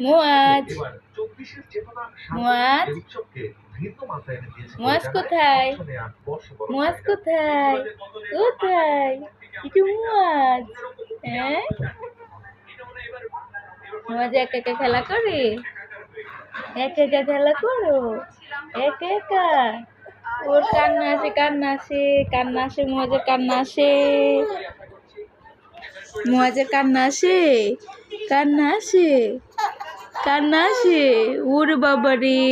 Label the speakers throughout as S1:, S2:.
S1: মুয়াজ মুয়াজ মুয়াজ কোথায়? মুয়াজ কোথায়? কোথায়? একটু মুয়াজ, হ্যাঁ মুয়াজ একা একা খেলা করে? একা একা খেলা করো? একা একা? ওর কান্না আসে, কান্না আসে, কান্না আসে, মুয়াজের কান্না আসে, মুয়াজের কান্না আসে, কান্না আসে, কান্না আসে। ওরে বাবা রে,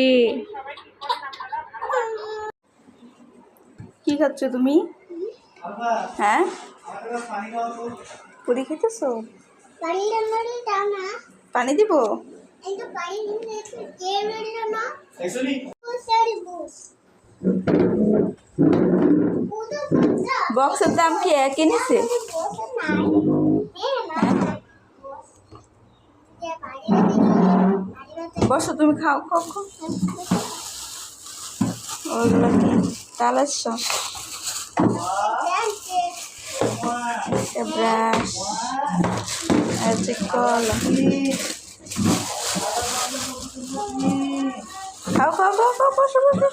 S1: কি খাচ্ছ তুমি? হ্যাঁ পুরি খেতেছো? পানি দিব? বক্সের দাম কি একই নিছে? বসো তুমি, খাও খাও খাও। ওইগুলো কি তালের সস, ব্রাশ আর যে কলা। খাও খাও খাও খাও, বসো বসো।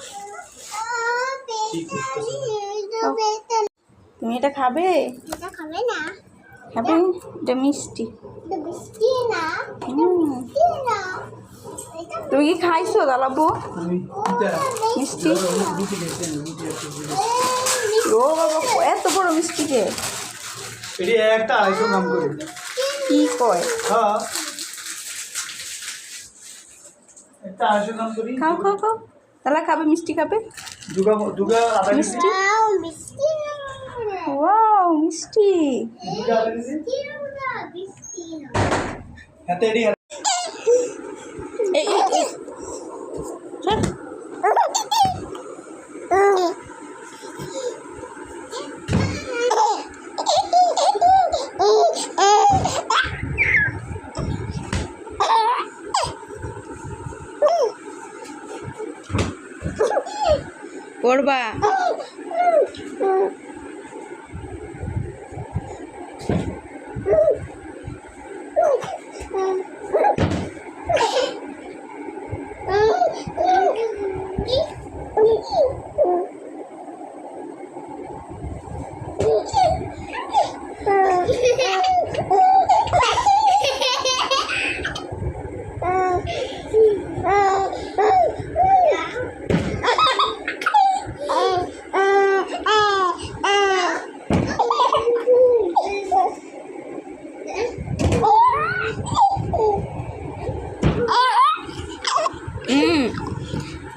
S1: তুমি এটা খাবে? খাবে? এটা মিষ্টি। তুমি কি খাইছো দালাবু মিষ্টি? ও বাবা, এত বড় মিষ্টি কে?
S2: একটা 250 গ্রাম করে।
S1: কি কয়?
S2: হ্যাঁ, একটা 250 গ্রাম করে।
S1: খাও খাও খাও, তাহলে খাবে মিষ্টি খাবে?
S2: দুগা আধা
S1: মিষ্টি, ওয়াও মিষ্টি।
S2: হাতে এডি
S1: এই এই এই চল। পড়বা?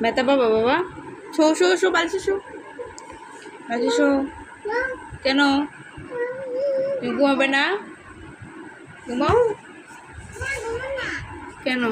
S1: ব্যথা পাবা বাবা? শো শো শো, বালিশে শো, বালিশে শো। কেন তুমি ঘুমাবে না? ঘুমাও কেন?